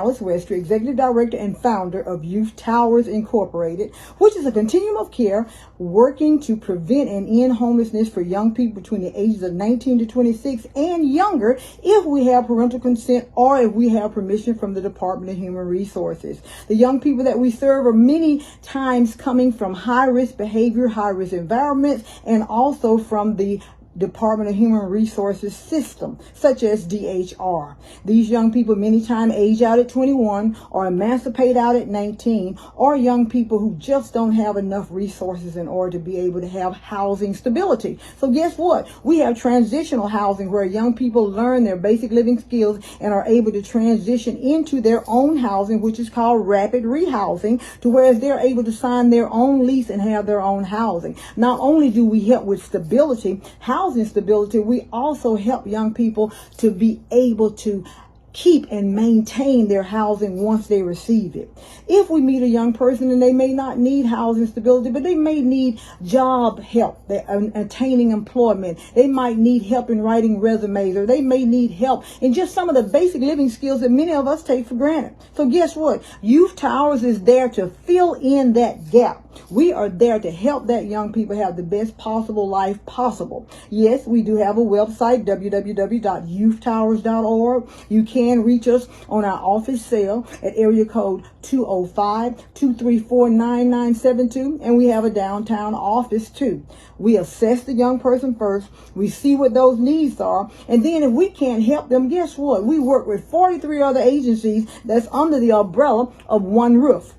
Alice Wester, Executive Director and Founder of Youth Towers Incorporated, which is a continuum of care working to prevent and end homelessness for young people between the ages of 19 to 26 and younger if we have parental consent or if we have permission from the Department of Human Resources. The young people that we serve are many times coming from high-risk behavior, high-risk environments, and also from the Department of Human Resources system, such as DHR. These young people many times age out at 21 or emancipate out at 19, or young people who just don't have enough resources in order to be able to have housing stability. So guess what? We have transitional housing where young people learn their basic living skills and are able to transition into their own housing, which is called rapid rehousing, to where they're able to sign their own lease and have their own housing. Not only do we help with stability, housing stability, we also help young people to be able to keep and maintain their housing once they receive it. If we meet a young person and they may not need housing stability, but they may need job help, attaining employment, they might need help in writing resumes, or they may need help in just some of the basic living skills that many of us take for granted. So guess what? Youth Towers is there to fill in that gap. We are there to help that young people have the best possible life possible. Yes, we do have a website, www.youthtowers.org. You can reach us on our office cell at area code 205-234-9972, and we have a downtown office too. We assess the young person first, we see what those needs are, and then if we can't help them, guess what? We work with 43 other agencies that's under the umbrella of one roof.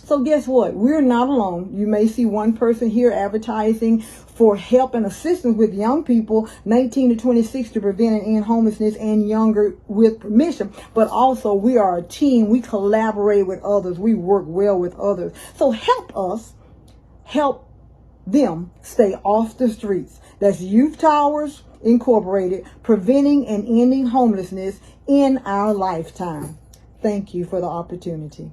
So guess what? We're not alone. You may see one person here advertising for help and assistance with young people 19 to 26 to prevent and end homelessness and younger with permission. But also we are a team. We collaborate with others. We work well with others. So help us help them stay off the streets. That's Youth Towers Incorporated, preventing and ending homelessness in our lifetime. Thank you for the opportunity.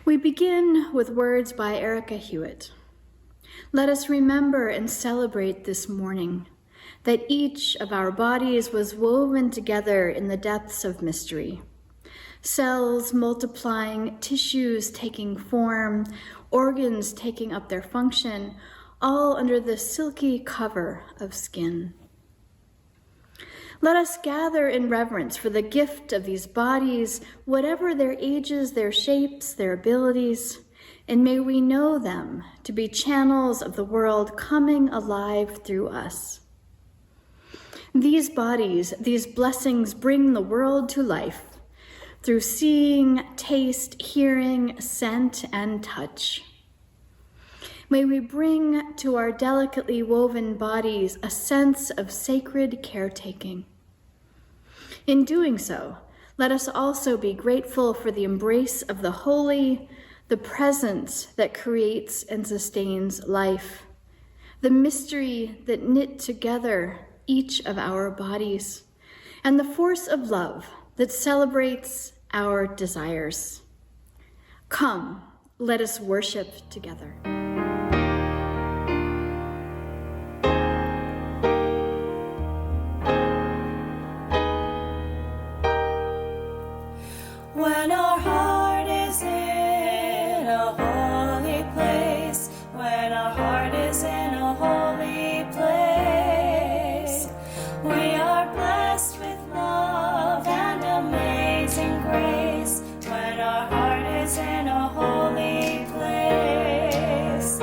We begin with words by Erica Hewitt. Let us remember and celebrate this morning that each of our bodies was woven together in the depths of mystery. Cells multiplying, tissues taking form, organs taking up their function, all under the silky cover of skin. Let us gather in reverence for the gift of these bodies, whatever their ages, their shapes, their abilities, and may we know them to be channels of the world coming alive through us. These bodies, these blessings bring the world to life through seeing, taste, hearing, scent, and touch. May we bring to our delicately woven bodies a sense of sacred caretaking. In doing so, let us also be grateful for the embrace of the holy, the presence that creates and sustains life, the mystery that knit together each of our bodies, and the force of love that celebrates our desires. Come, let us worship together. When our heart is in a holy place, when our heart is in a holy place, we are blessed with love and amazing grace. When our heart is in a holy place,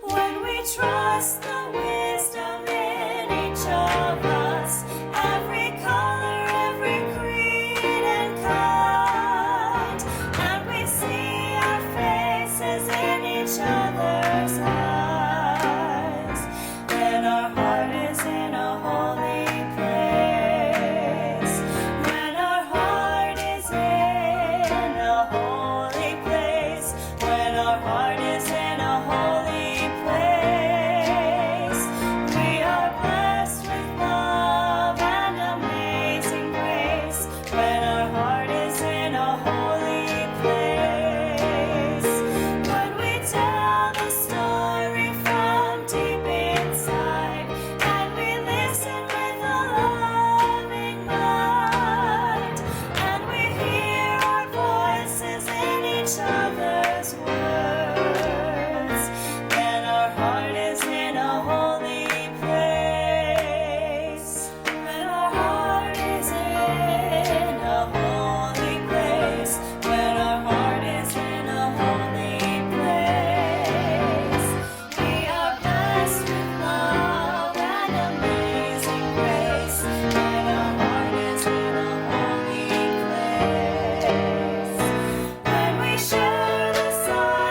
when we trust the wisdom in each of us, every color, every creed and kind, and we see our faces in each other's eyes, then our heart is in a holy place. When our heart is in a holy place, when our heart is in a holy place, we are blessed with love and amazing grace. When our heart is in a holy place, when we tell the story from deep inside, and we listen with a loving mind, and we hear our voices in each other's words, then our heart is in a holy place. When our heart is in a holy place, when our heart is in a holy place, we are blessed with love and amazing grace. When our heart is in a holy place, when we share the silence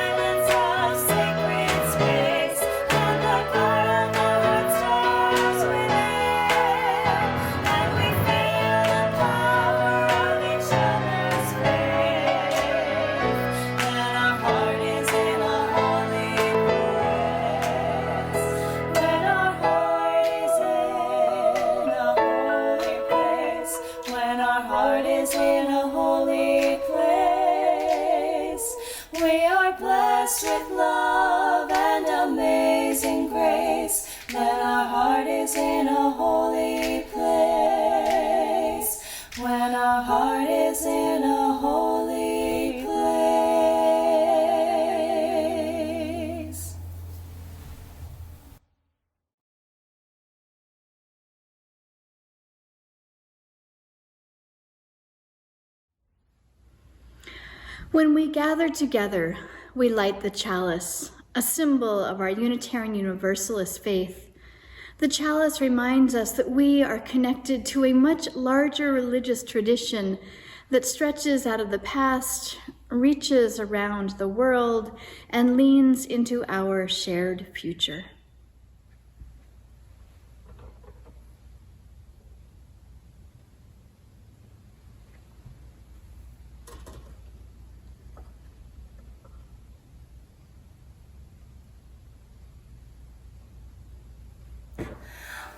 are blessed with love and amazing grace when our heart is in a holy place. When our heart is in a holy place. When we gather together, we light the chalice, a symbol of our Unitarian Universalist faith. The chalice reminds us that we are connected to a much larger religious tradition that stretches out of the past, reaches around the world, and leans into our shared future.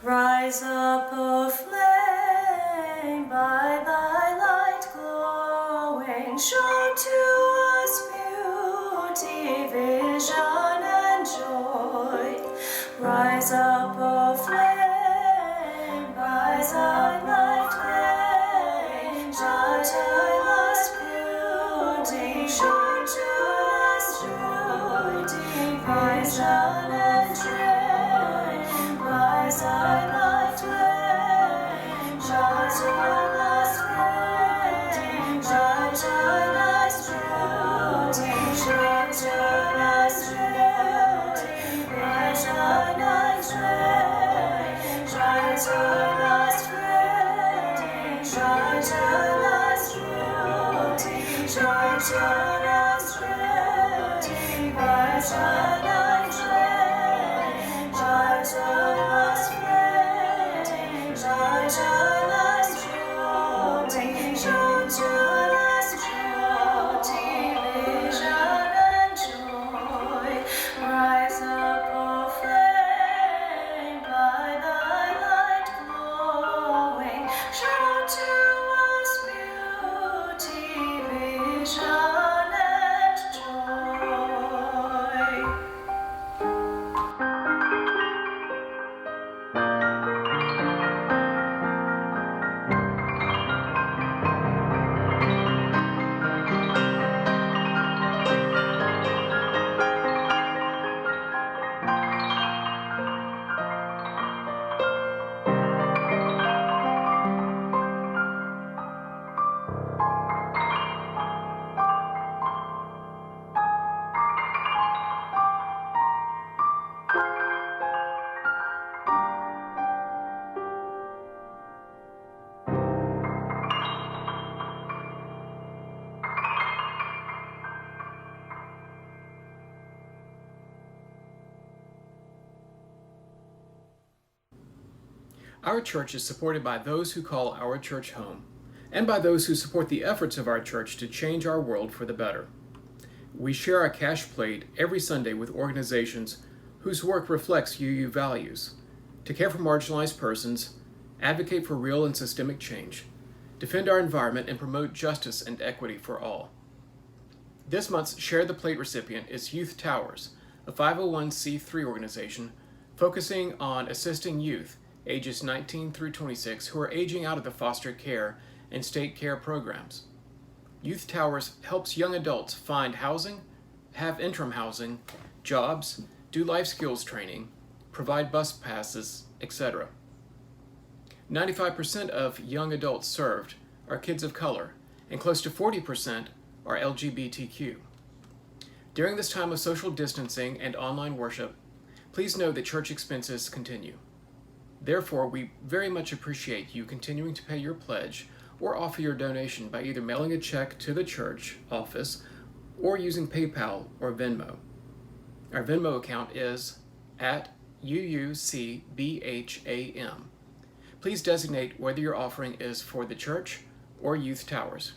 Rise up, O flame, by thy light glowing, show to us beauty, vision, and joy. Rise up, O flame, by thy light flame, show to us beauty, show to us beauty, vision, and joy. Rise, thy light flame, shine to us flame, shine to us beauty, shine to us beauty. Rise, thy light flame, shine to us flame, shine to us beauty, shine to us beauty. Rise, thy light flame, shine to us flame, shine to us beauty, shine to us beauty, vision and joy. Rise up, O flame, by thy light glowing, show to us beauty, vision and joy. Our church is supported by those who call our church home, and by those who support the efforts of our church to change our world for the better. We share our cash plate every Sunday with organizations whose work reflects UU values: to care for marginalized persons, advocate for real and systemic change, defend our environment, and promote justice and equity for all. This month's Share the Plate recipient is Youth Towers, a 501c3 organization focusing on assisting youth ages 19 through 26 who are aging out of the foster care and state care programs. Youth Towers helps young adults find housing, have interim housing, jobs, do life skills training, provide bus passes, etc. 95% of young adults served are kids of color, and close to 40% are LGBTQ. During this time of social distancing and online worship, please know that church expenses continue. Therefore, we very much appreciate you continuing to pay your pledge or offer your donation by either mailing a check to the church office or using PayPal or Venmo. Our Venmo account is at UUCBHAM. Please designate whether your offering is for the church or Youth Towers.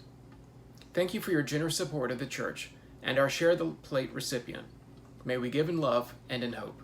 Thank you for your generous support of the church and our Share the Plate recipient. May we give in love and in hope.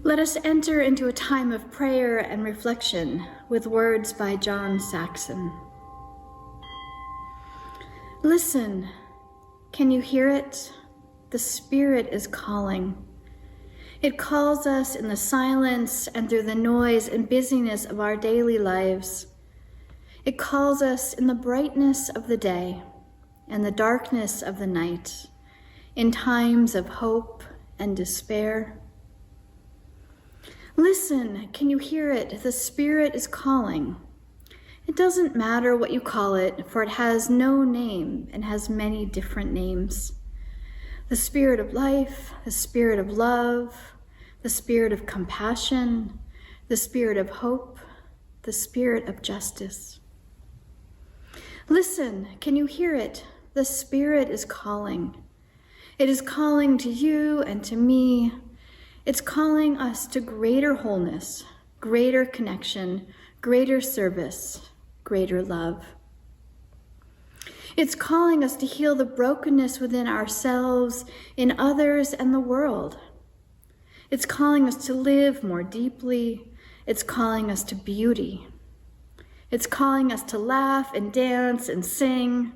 Let us enter into a time of prayer and reflection with words by John Saxon. Listen, can you hear it? The Spirit is calling. It calls us in the silence and through the noise and busyness of our daily lives. It calls us in the brightness of the day and the darkness of the night, in times of hope and despair. Listen, can you hear it? The Spirit is calling. It doesn't matter what you call it, for it has no name and has many different names. The Spirit of life, the Spirit of love, the Spirit of compassion, the Spirit of hope, the Spirit of justice. Listen, can you hear it? The Spirit is calling. It is calling to you and to me. It's calling us to greater wholeness, greater connection, greater service, greater love. It's calling us to heal the brokenness within ourselves, in others, and the world. It's calling us to live more deeply. It's calling us to beauty. It's calling us to laugh and dance and sing.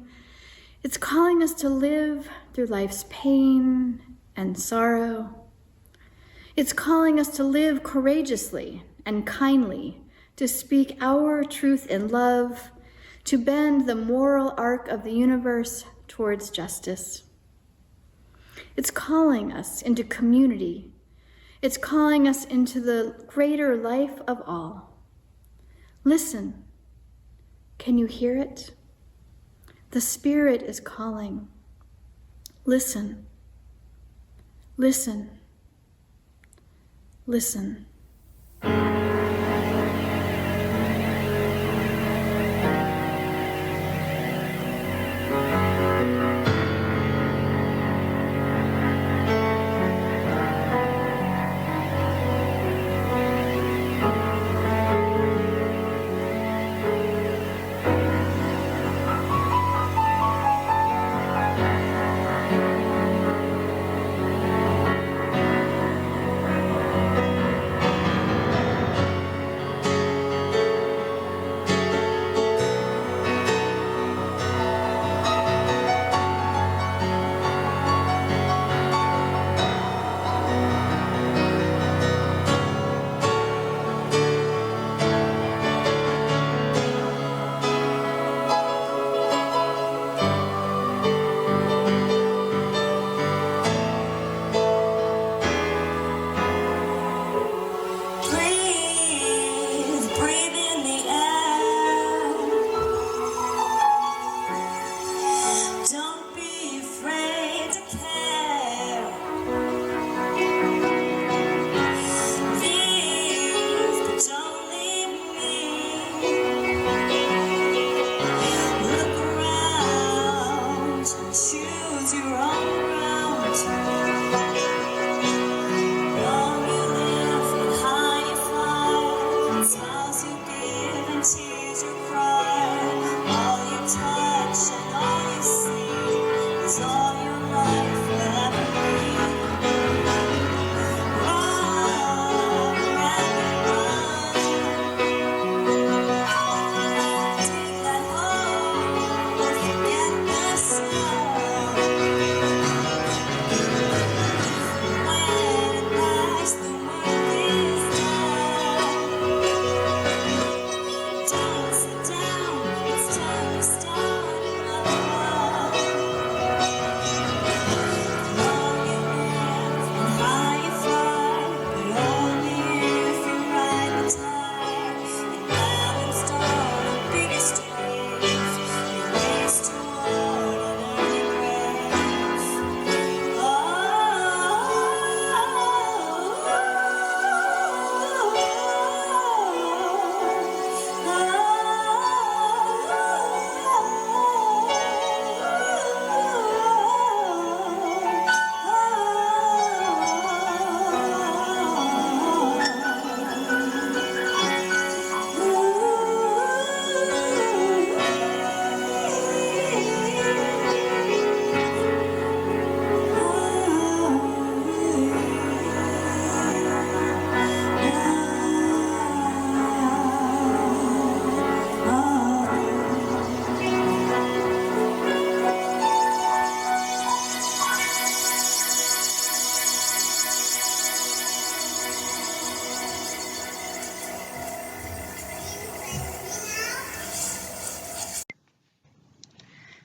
It's calling us to live through life's pain and sorrow. It's calling us to live courageously and kindly, to speak our truth in love, to bend the moral arc of the universe towards justice. It's calling us into community. It's calling us into the greater life of all. Listen, can you hear it? The Spirit is calling. Listen, listen, listen.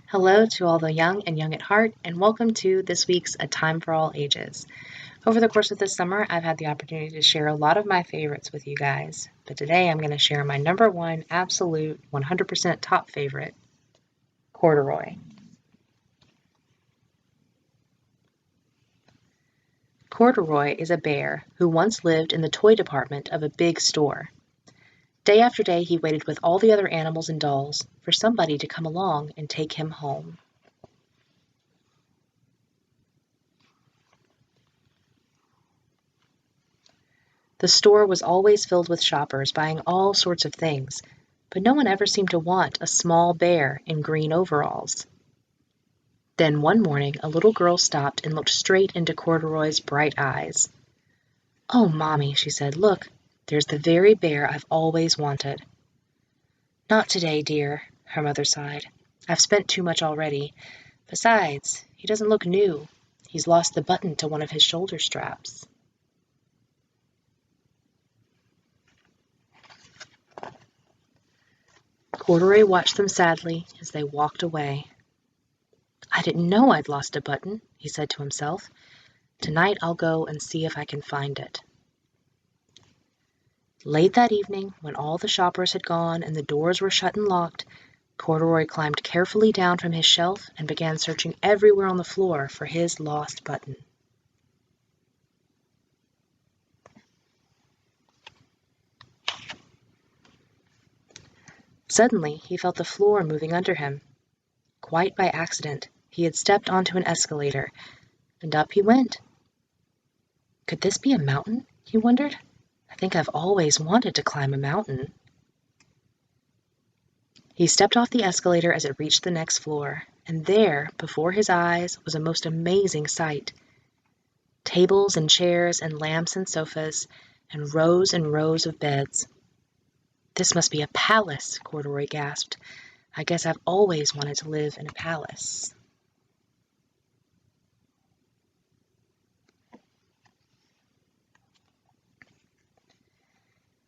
Hello to all the young and young at heart, and welcome to this week's A Time for All Ages. Over the course of this summer, I've had the opportunity to share a lot of my favorites with you guys, but today I'm going to share my number one absolute 100% top favorite, Corduroy. Corduroy is a bear who once lived in the toy department of a big store. Day after day, he waited with all the other animals and dolls for somebody to come along and take him home. The store was always filled with shoppers buying all sorts of things, but no one ever seemed to want a small bear in green overalls. Then one morning, a little girl stopped and looked straight into Corduroy's bright eyes. "Oh, Mommy," she said, "look, there's the very bear I've always wanted." "Not today, dear," her mother sighed. "I've spent too much already. Besides, he doesn't look new. He's lost the button to one of his shoulder straps." Corduroy watched them sadly as they walked away. "I didn't know I'd lost a button," he said to himself. "Tonight I'll go and see if I can find it." Late that evening, when all the shoppers had gone and the doors were shut and locked, Corduroy climbed carefully down from his shelf and began searching everywhere on the floor for his lost button. Suddenly, he felt the floor moving under him. Quite by accident, he had stepped onto an escalator, and up he went. Could this be a mountain? He wondered. I think I've always wanted to climb a mountain. He stepped off the escalator as it reached the next floor, and there, before his eyes, was a most amazing sight. Tables and chairs and lamps and sofas, and rows of beds. "This must be a palace," Corduroy gasped. "I guess I've always wanted to live in a palace."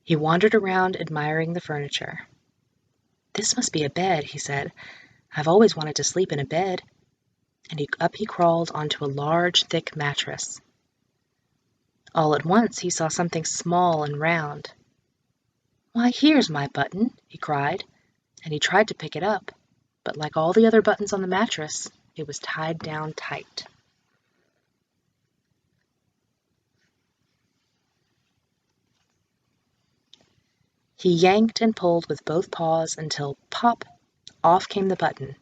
He wandered around admiring the furniture. "This must be a bed," he said. "I've always wanted to sleep in a bed." And up he crawled onto a large, thick mattress. All at once he saw something small and round. "Why, here's my button," he cried, and he tried to pick it up, but like all the other buttons on the mattress, it was tied down tight. He yanked and pulled with both paws until, pop, off came the button,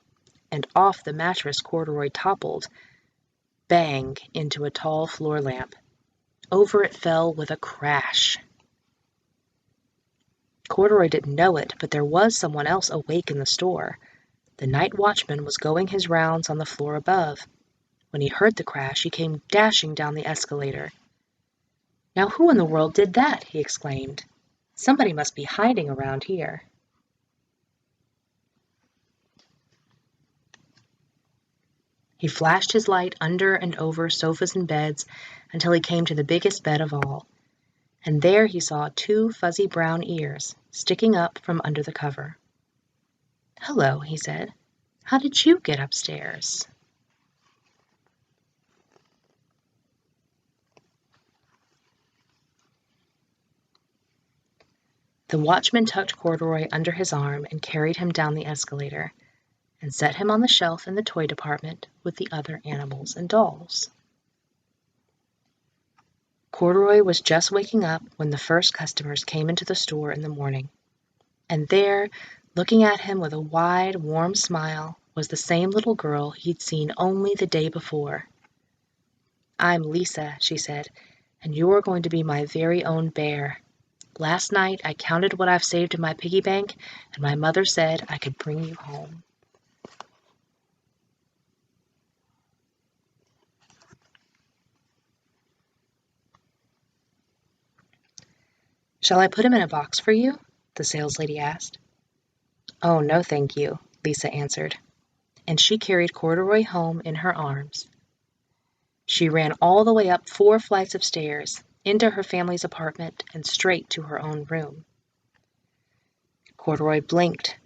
and off the mattress Corduroy toppled, bang, into a tall floor lamp. Over it fell with a crash. Corduroy didn't know it, but there was someone else awake in the store. The night watchman was going his rounds on the floor above. When he heard the crash, he came dashing down the escalator. "Now who in the world did that?" he exclaimed. "Somebody must be hiding around here." He flashed his light under and over sofas and beds until he came to the biggest bed of all, and there he saw 2 fuzzy brown ears sticking up from under the cover. "Hello," he said. "How did you get upstairs?" The watchman tucked Corduroy under his arm and carried him down the escalator, and set him on the shelf in the toy department with the other animals and dolls. Corduroy was just waking up when the first customers came into the store in the morning, and there, looking at him with a wide, warm smile, was the same little girl he'd seen only the day before. "I'm Lisa," she said, "and you're going to be my very own bear. Last night I counted what I've saved in my piggy bank, and my mother said I could bring you home." "Shall I put him in a box for you?" the saleslady asked. "Oh, no, thank you," Lisa answered, and she carried Corduroy home in her arms. She ran all the way up 4 flights of stairs, into her family's apartment, and straight to her own room. Corduroy blinked,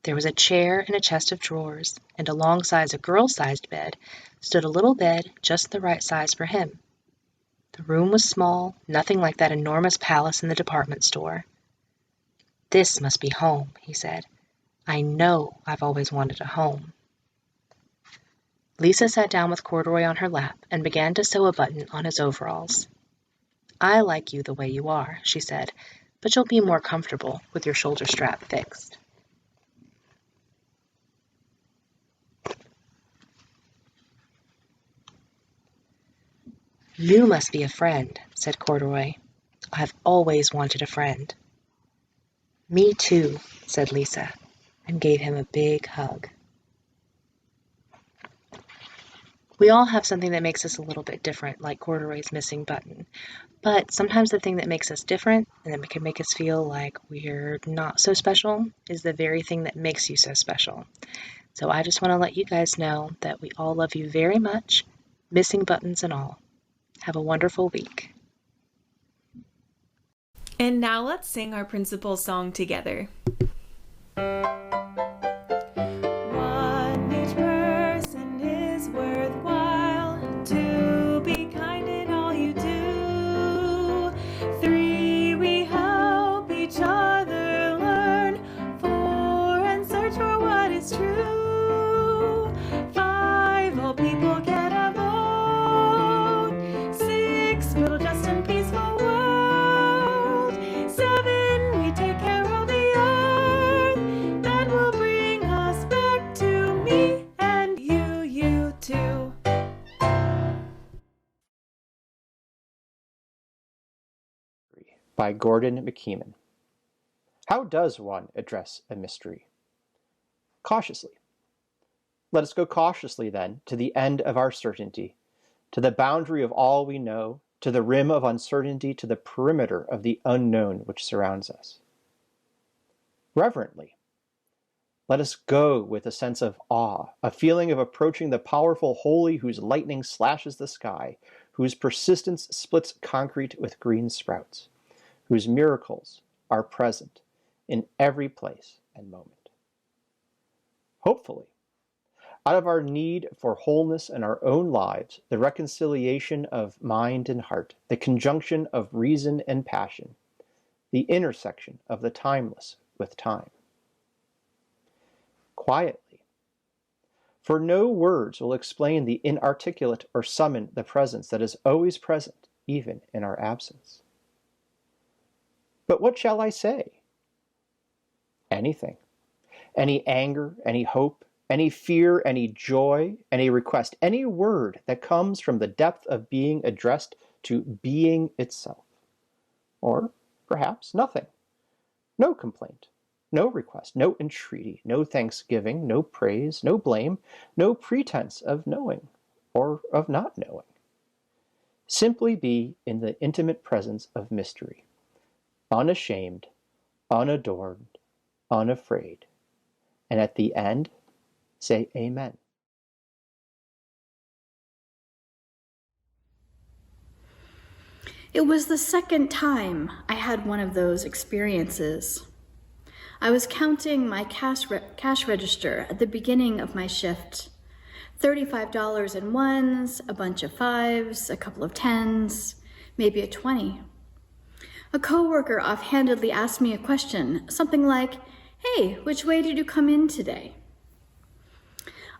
There was a chair and a chest of drawers, and alongside a girl-sized bed stood a little bed just the right size for him. The room was small, nothing like that enormous palace in the department store. "This must be home," he said. "I know I've always wanted a home." Lisa sat down with Corduroy on her lap and began to sew a button on his overalls. "I like you the way you are," she said, "but you'll be more comfortable with your shoulder strap fixed." "You must be a friend," said Corduroy. "I've always wanted a friend." "Me too," said Lisa, and gave him a big hug. We all have something that makes us a little bit different, like Corduroy's missing button. But sometimes the thing that makes us different and that can make us feel like we're not so special is the very thing that makes you so special. So I just want to let you guys know that we all love you very much, missing buttons and all. Have a wonderful week. And now let's sing our principal song together. One, each person is worthwhile. Two, be kind in all you do. Three, we help each other learn. Four, and search for what is true. Five, all people get a vote. Six, build a just and peaceful world. Seven, we take care of the earth. That will bring us back to me and you too. By Gordon McKeeman. How does one address a mystery? Cautiously. Let us go cautiously, then, to the end of our certainty, to the boundary of all we know, to the rim of uncertainty, to the perimeter of the unknown which surrounds us. Reverently. Let us go with a sense of awe, a feeling of approaching the powerful holy whose lightning slashes the sky, whose persistence splits concrete with green sprouts, whose miracles are present in every place and moment. Hopefully, out of our need for wholeness in our own lives, the reconciliation of mind and heart, the conjunction of reason and passion, the intersection of the timeless with time. Quietly, for no words will explain the inarticulate or summon the presence that is always present, even in our absence. But what shall I say? Anything. Any anger, any hope, any fear, any joy, any request, any word that comes from the depth of being addressed to being itself. Or perhaps nothing. No complaint, no request, no entreaty, no thanksgiving, no praise, no blame, no pretense of knowing or of not knowing. Simply be in the intimate presence of mystery, unashamed, unadorned, unafraid. And at the end, say amen. It was the second time I had one of those experiences. I was counting my cash register at the beginning of my shift. $35 in ones, a bunch of fives, a couple of tens, maybe a 20. A coworker offhandedly asked me a question, something like, "Hey, which way did you come in today?"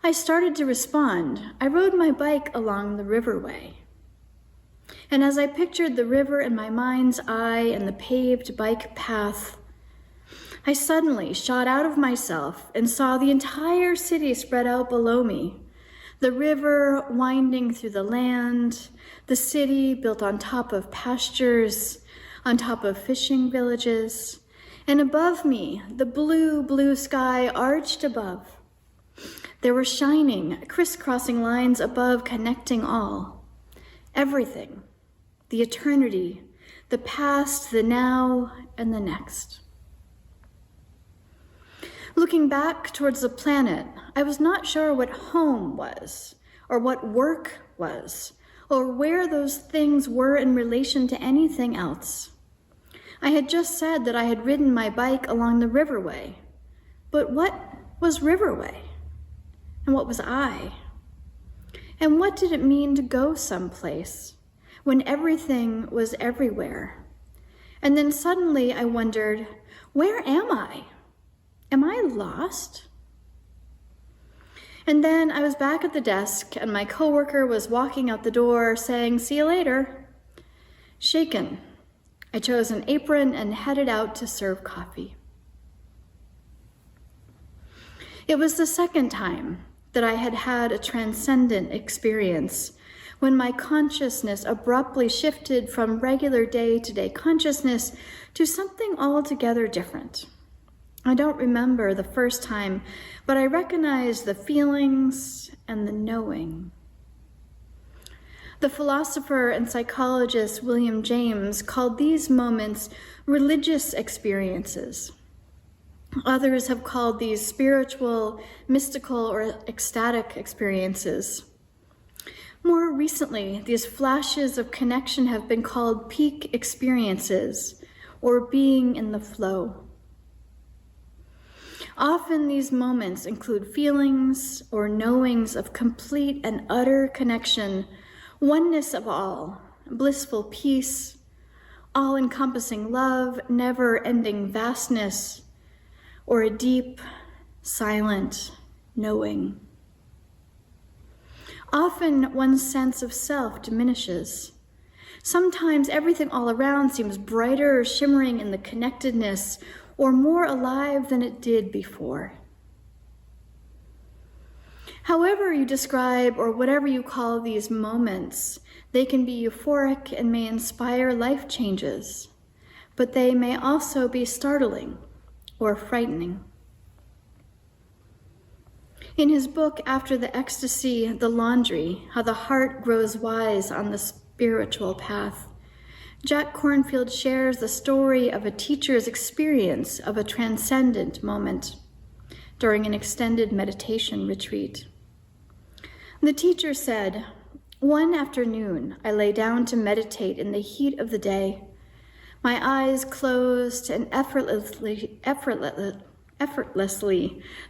I started to respond. I rode my bike along the riverway. And as I pictured the river in my mind's eye and the paved bike path, I suddenly shot out of myself and saw the entire city spread out below me. The river winding through the land, the city built on top of pastures, on top of fishing villages, and above me, the blue sky arched above. There were shining, crisscrossing lines above connecting all. Everything, the eternity, the past, the now, and the next. Looking back towards the planet, I was not sure what home was, or what work was, or where those things were in relation to anything else. I had just said that I had ridden my bike along the riverway. But what was Riverway? And what was I? And what did it mean to go someplace when everything was everywhere? And then suddenly I wondered, where am I? Am I lost? And then I was back at the desk and my coworker was walking out the door saying, "See you later." Shaken, I chose an apron and headed out to serve coffee. It was the second time that I had had a transcendent experience when my consciousness abruptly shifted from regular day-to-day consciousness to something altogether different. I don't remember the first time, but I recognize the feelings and the knowing. The philosopher and psychologist William James called these moments religious experiences. Others have called these spiritual, mystical, or ecstatic experiences. More recently, these flashes of connection have been called peak experiences, or being in the flow. Often these moments include feelings or knowings of complete and utter connection, oneness of all, blissful peace, all-encompassing love, never-ending vastness, or a deep, silent knowing. Often one's sense of self diminishes. Sometimes everything all around seems brighter or shimmering in the connectedness or more alive than it did before. However you describe or whatever you call these moments, they can be euphoric and may inspire life changes, but they may also be startling or frightening. In his book, After the Ecstasy, The Laundry, How the Heart Grows Wise on the Spiritual Path, Jack Kornfield shares the story of a teacher's experience of a transcendent moment during an extended meditation retreat. The teacher said, "One afternoon, I lay down to meditate in the heat of the day. My eyes closed and effortlessly,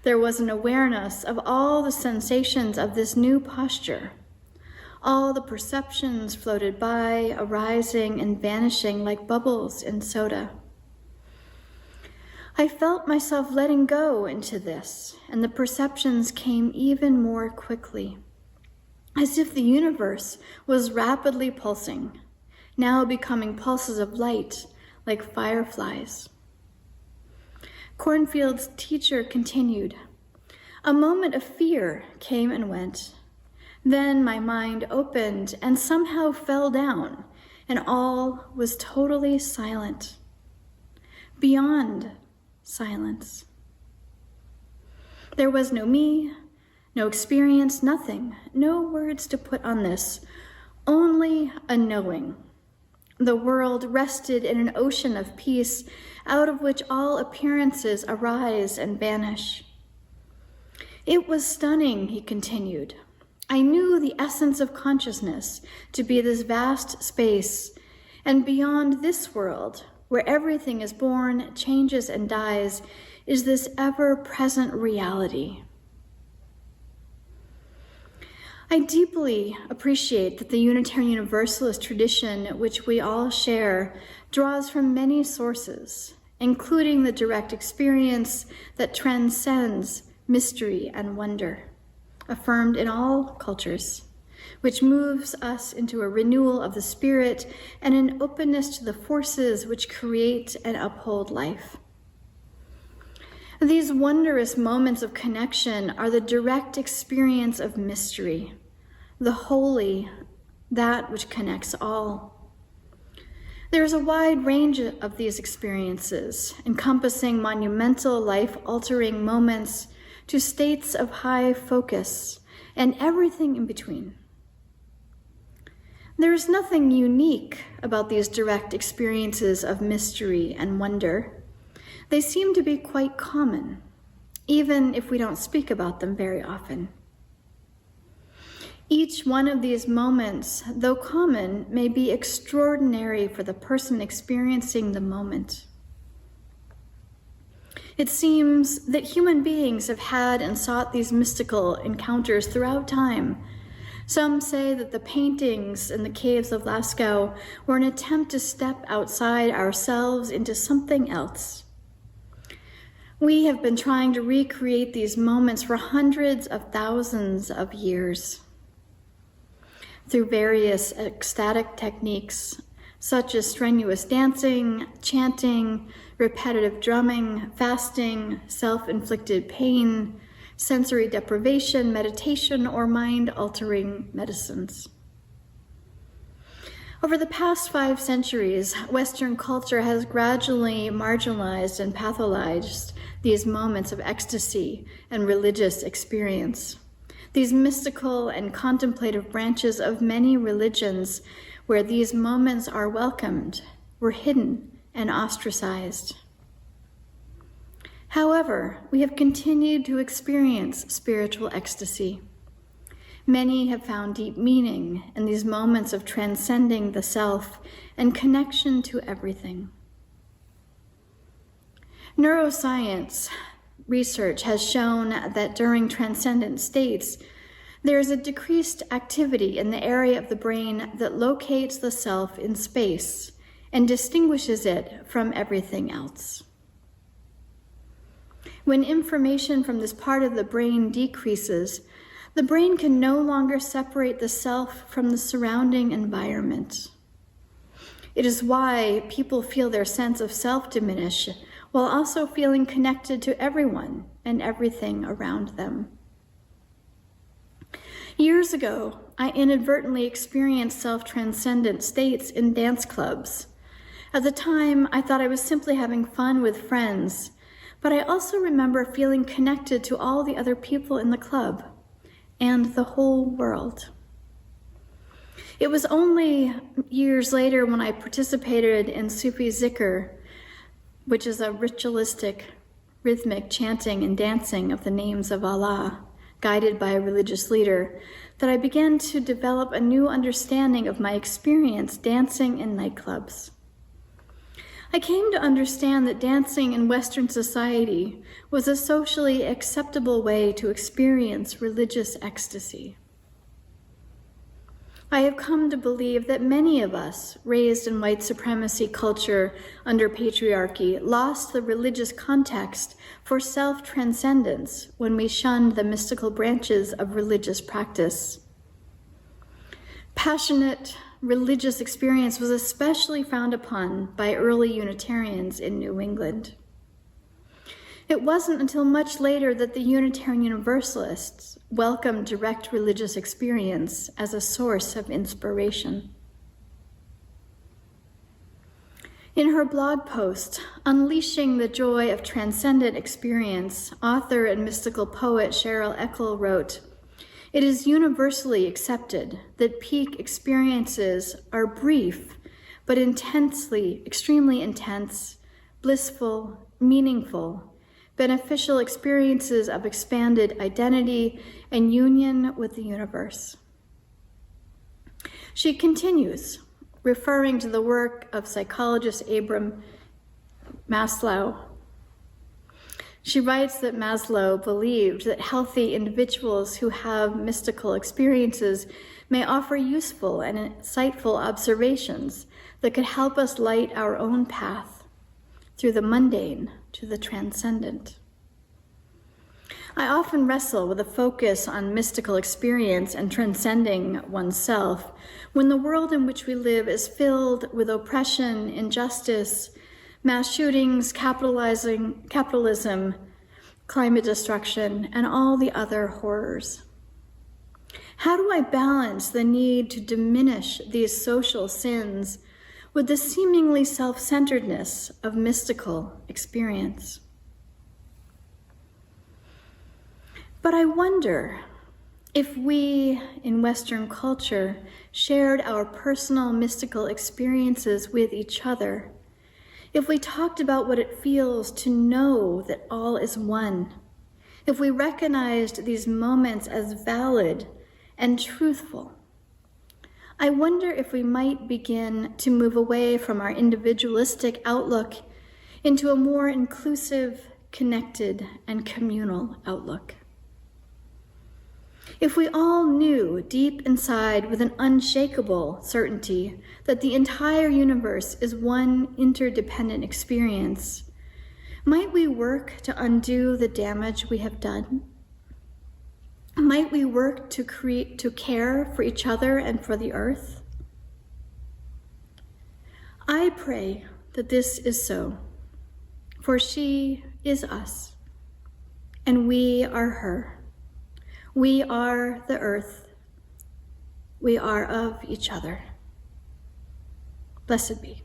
there was an awareness of all the sensations of this new posture. All the perceptions floated by, arising and vanishing like bubbles in soda. I felt myself letting go into this, and the perceptions came even more quickly, as if the universe was rapidly pulsing, now becoming pulses of light like fireflies." Kornfield's teacher continued, "A moment of fear came and went. Then my mind opened and somehow fell down, and all was totally silent. Beyond silence. There was no me, no experience, nothing, no words to put on this, only a knowing. The world rested in an ocean of peace, out of which all appearances arise and vanish. It was stunning," he continued. "I knew the essence of consciousness to be this vast space, and beyond this world, where everything is born, changes, and dies, is this ever-present reality." I deeply appreciate that the Unitarian Universalist tradition, which we all share, draws from many sources, including the direct experience that transcends mystery and wonder, affirmed in all cultures, which moves us into a renewal of the spirit and an openness to the forces which create and uphold life. These wondrous moments of connection are the direct experience of mystery, the holy, that which connects all. There is a wide range of these experiences, encompassing monumental, life-altering moments to states of high focus and everything in between. There is nothing unique about these direct experiences of mystery and wonder. They seem to be quite common, even if we don't speak about them very often. Each one of these moments, though common, may be extraordinary for the person experiencing the moment. It seems that human beings have had and sought these mystical encounters throughout time. Some say that the paintings in the caves of Lascaux were an attempt to step outside ourselves into something else. We have been trying to recreate these moments for hundreds of thousands of years through various ecstatic techniques, such as strenuous dancing, chanting, repetitive drumming, fasting, self-inflicted pain, sensory deprivation, meditation, or mind-altering medicines. Over the past 5 centuries, Western culture has gradually marginalized and pathologized these moments of ecstasy and religious experience. These mystical and contemplative branches of many religions where these moments are welcomed were hidden and ostracized. However, we have continued to experience spiritual ecstasy. Many have found deep meaning in these moments of transcending the self and connection to everything. Neuroscience research has shown that during transcendent states, there is a decreased activity in the area of the brain that locates the self in space and distinguishes it from everything else. When information from this part of the brain decreases, the brain can no longer separate the self from the surrounding environment. It is why people feel their sense of self diminish while also feeling connected to everyone and everything around them. Years ago, I inadvertently experienced self-transcendent states in dance clubs. At the time, I thought I was simply having fun with friends, but I also remember feeling connected to all the other people in the club and the whole world. It was only years later when I participated in Sufi zikr, which is a ritualistic, rhythmic chanting and dancing of the names of Allah, guided by a religious leader, that I began to develop a new understanding of my experience dancing in nightclubs. I came to understand that dancing in Western society was a socially acceptable way to experience religious ecstasy. I have come to believe that many of us, raised in white supremacy culture under patriarchy, lost the religious context for self-transcendence when we shunned the mystical branches of religious practice. Passionate religious experience was especially frowned upon by early Unitarians in New England. It wasn't until much later that the Unitarian Universalists welcomed direct religious experience as a source of inspiration. In her blog post, Unleashing the Joy of Transcendent Experience, author and mystical poet Cheryl Eckel wrote, "It is universally accepted that peak experiences are brief, but extremely intense, blissful, meaningful, beneficial experiences of expanded identity and union with the universe." She continues, referring to the work of psychologist Abraham Maslow. She writes that Maslow believed that healthy individuals who have mystical experiences may offer useful and insightful observations that could help us light our own path through the mundane to the transcendent. I often wrestle with a focus on mystical experience and transcending oneself when the world in which we live is filled with oppression, injustice, mass shootings, capitalism, climate destruction, and all the other horrors. How do I balance the need to diminish these social sins with the seemingly self-centeredness of mystical experience? But I wonder if we in Western culture shared our personal mystical experiences with each other, if we talked about what it feels to know that all is one, if we recognized these moments as valid and truthful, I wonder if we might begin to move away from our individualistic outlook into a more inclusive, connected, and communal outlook. If we all knew deep inside with an unshakable certainty that the entire universe is one interdependent experience, might we work to undo the damage we have done? Might we work to care for each other and for the earth? I pray that this is so, for she is us, and we are her. We are the earth. We are of each other. Blessed be.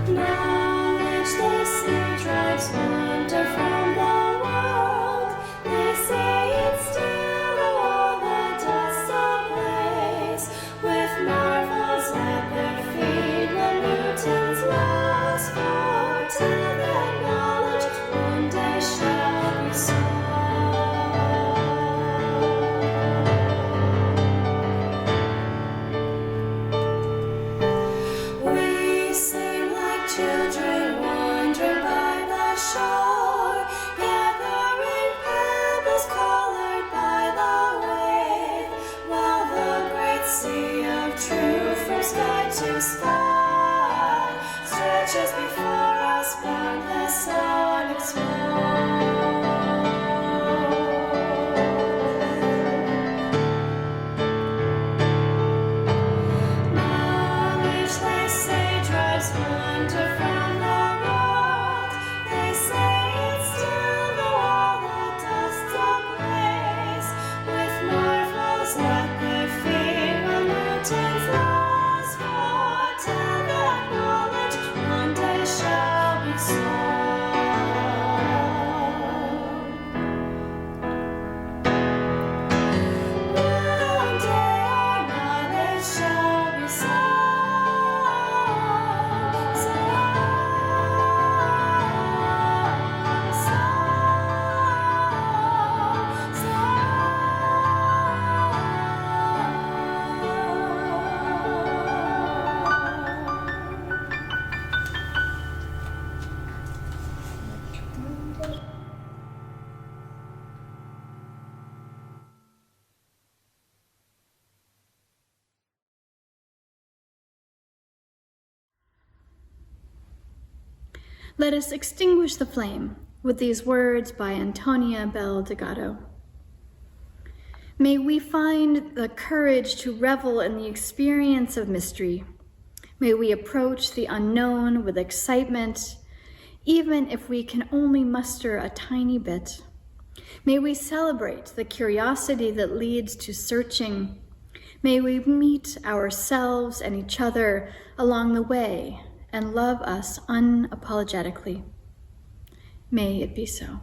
Knowledge, they say, drives wonder from the world. They say it's still all the dust ablaze. With marvels at their feet, when Newton's laws foretell that knowledge one day shall be solved. We sing like children wandering by the shore, gathering pebbles colored by the wave, while the great sea of truth from sky to sky stretches before us, boundless, unexplored. Knowledge, they say, drives wonder from the world. They say it's still all the dust ablaze. With marvels at their feet, when Newton's laws foretell that knowledge one day shall be solved. One day our knowledge shall be solved. Let us extinguish the flame with these words by Antonia Bell Delgado. May we find the courage to revel in the experience of mystery. May we approach the unknown with excitement, even if we can only muster a tiny bit. May we celebrate the curiosity that leads to searching. May we meet ourselves and each other along the way and love us unapologetically. May it be so.